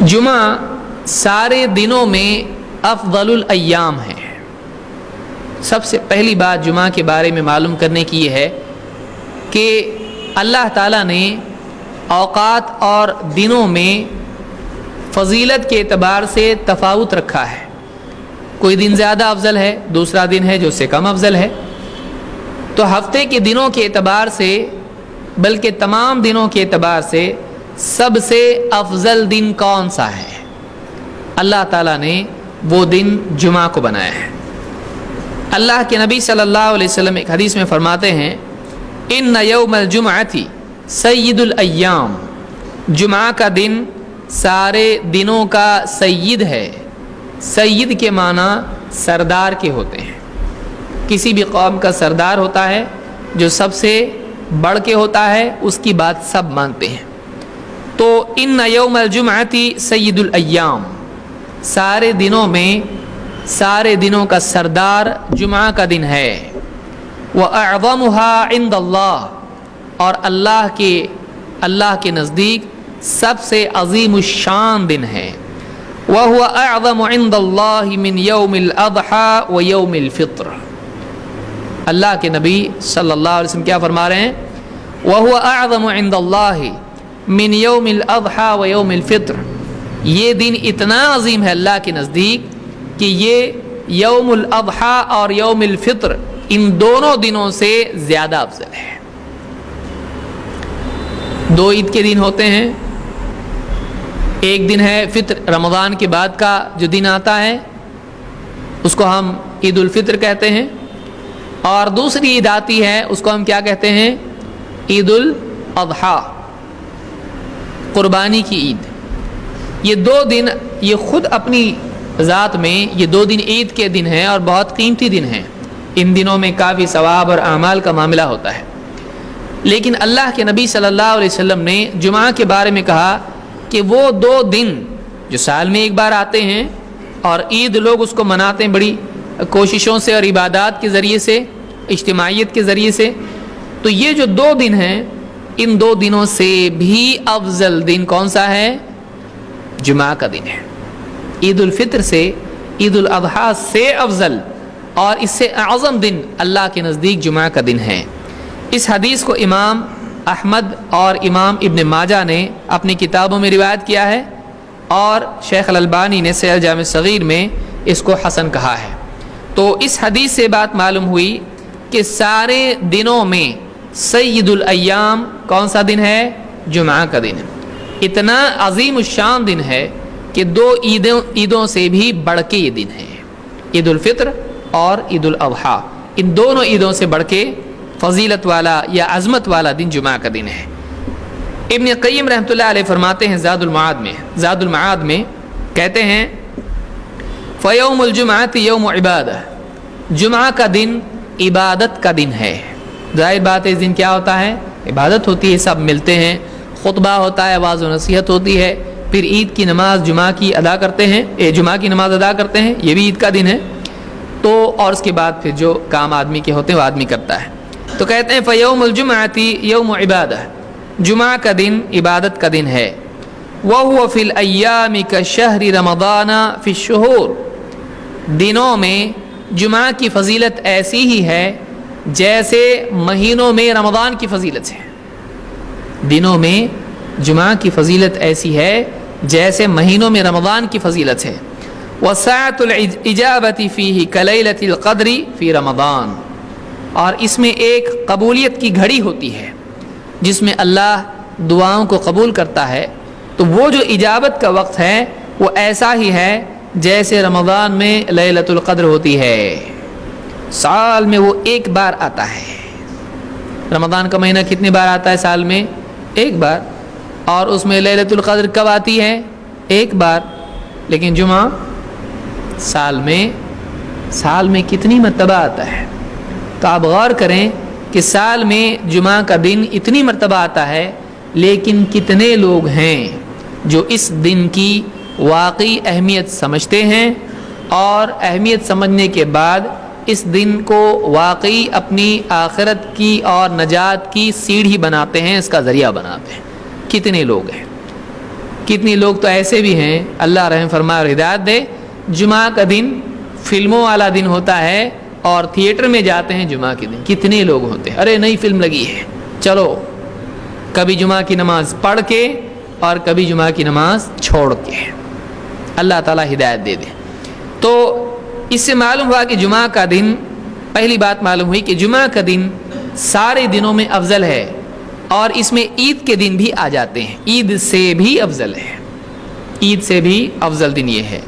जुमा सारे दिनों में अफदलुल अय्याम है। सबसे पहली बात जुमा के बारे में मालूम करने की ये है कि अल्लाह ताला ने औकात और दिनों में फजीलत के एतबार से तफावत रखा है। कोई दिन ज़्यादा अफजल है, दूसरा दिन है जो उससे कम अफजल है। तो हफ्ते के दिनों के एतबार से बल्कि तमाम दिनों के एतबार से सबसे अफजल दिन कौन सा है? अल्लाह ताला ने वो दिन जुमा को बनाया है। अल्लाह के नबी सल्लल्लाहु अलैहि वसल्लम एक हदीस में फरमाते हैं, इन्ना यौमल जुमअती सय्यिदुल अय्याम, जुमा का दिन सारे दिनों का सय्यिद है। सय्यिद के माना सरदार के होते हैं। किसी भी कौम का सरदार होता है जो सबसे बढ़ के होता है, उसकी बात सब मानते हैं। तो इन्ना यौमल जुमअती सय्यिदुल अय्याम, सारे दिनों में सारे दिनों का सरदार जुमा का दिन है। व अअज़मुहा इंदल्लाह, और अल्लाह के नज़दीक सबसे अज़ीमुश्शान दिन है। व हुवा अअज़मु इंदल्लाहि मिन यौमिल अज़हा व यौमिल फ़ित्र। अल्लाह के नबी सल्लल्लाहु अलैहि वसल्लम क्या फरमा रहे हैं? व हुवा अअज़मु इंदल्लाहि मिन यौमिल अज़हा व यौमिल फ़ित्र, ये दिन इतना अजीम है अल्लाह के नज़दीक कि ये यौमुल अज़हा और यौमुल फ़ित्र इन दोनों दिनों से ज़्यादा अफजल है। दो ईद के दिन होते हैं। एक दिन है फ़ित्र, रमज़ान के बाद का जो दिन आता है उसको हम ईद उल फ़ित्र कहते हैं, और दूसरी ईद आती है उसको हम क्या कहते हैं? ईद उल अज़हा, कुर्बानी की ईद। ये दो दिन, ये खुद अपनी ज़ात में ये दो दिन ईद के दिन हैं और बहुत कीमती दिन हैं। इन दिनों में काफ़ी सवाब और आमाल का मामला होता है। लेकिन अल्लाह के नबी सल्लल्लाहु अलैहि वसल्लम ने जुमा के बारे में कहा कि वो दो दिन जो साल में एक बार आते हैं और ईद लोग उसको मनाते हैं बड़ी कोशिशों से और इबादत के ज़रिए से, इज्तिमाइयत के ज़रिए से। तो ये जो दो दिन हैं, इन दो दिनों से भी अफजल दिन कौन सा है? जुमा का दिन है। ईद उल फ़ित्र से, ईद उल अज़हा से अफजल और इससे आज़म दिन अल्लाह के नज़दीक जुमा का दिन है। इस हदीस को इमाम अहमद और इमाम इब्न माजा ने अपनी किताबों में रिवायत किया है, और शेख अल-अलबानी ने सहीह जामे सगीर में इसको हसन कहा है। तो इस हदीस से बात मालूम हुई कि सारे दिनों में सय्यिदुल अय्याम कौन सा दिन है? जुमा का दिन। इतना अजीम शान दिन है कि दो ईदों से भी बढ़ के ये दिन है। ईद उल फ़ित्र और ईद उल अज़हा, इन दोनों ईदों से बढ़ के फजीलत वाला या अज़मत वाला दिन जुमा का दिन है। इब्न क़य्यिम रहमतुल्लाह अलैह फरमाते हैं ज़ादुल मआद में कहते हैं, फ़यौमुल जुमअती यौमु इबादह, जुमा का दिन इबादत का दिन है। ज़ाहिर बात है इस दिन क्या होता है? इबादत होती है, सब मिलते हैं, खुतबा होता है, वाज़ व नसीहत होती है, फिर ईद की नमाज जुमा की अदा करते हैं, जुमा की नमाज अदा करते हैं, ये भी ईद का दिन है। तो और उसके बाद फिर जो काम आदमी के होते हैं वो आदमी करता है। तो कहते हैं फ़यौमुल जुमअती यौमु इबादह, जुमा का दिन इबादत का दिन है। व हुवा फ़िल अय्यामि कशहरि रमज़ान फ़िश्शुहूर, दिनों में जुमा की फ़जीलत ऐसी ही है जैसे महीनों में रमज़ान की फ़जीलत है। दिनों में जुमा की फ़जीलत ऐसी है जैसे महीनों में रमज़ान की फ़जीलत है। वसाअतुल इजाबती फ़ीही कलैलतिल क़द्री फ़ी रमज़ान, और इसमें एक कबूलियत की घड़ी होती है जिसमें अल्लाह दुआओं को कबूल करता है। तो वो जो इजाबत का वक्त है वो ऐसा ही है जैसे रमज़ान में लैलतुल क़द्र होती है। साल में वो एक बार आता है। रमज़ान का महीना कितनी बार आता है साल में? एक बार। और उसमें लैलतुल क़द्र कब आती है? एक बार। लेकिन जुमा साल में कितनी मरतबा आता है? तो आप गौर करें कि साल में जुमा का दिन इतनी मरतबा आता है, लेकिन कितने लोग हैं जो इस दिन की वाकई अहमियत समझते हैं और अहमियत समझने के बाद इस दिन को वाकई अपनी आखिरत की और नजात की सीढ़ी बनाते हैं, इसका ज़रिया बनाते हैं? कितने लोग हैं? کتنے لوگ تو ایسے بھی ہیں، اللہ رحم فرمائے اور ہدایت دے، جمعہ کا دن فلموں والا دن ہوتا ہے اور تھیٹر میں جاتے ہیں جمعہ کے دن. کتنے لوگ ہوتے ہیں، ارے نئی فلم لگی ہے چلو، کبھی جمعہ کی نماز پڑھ کے اور کبھی جمعہ کی نماز چھوڑ کے. اللہ تعالیٰ ہدایت دے دے. تو اس سے معلوم ہوا کہ جمعہ کا دن، پہلی بات معلوم ہوئی کہ جمعہ کا دن سارے دنوں میں افضل ہے، اور اس میں عید کے دن بھی آ جاتے ہیں، عید سے بھی افضل ہے، عید سے بھی افضل دن یہ ہے.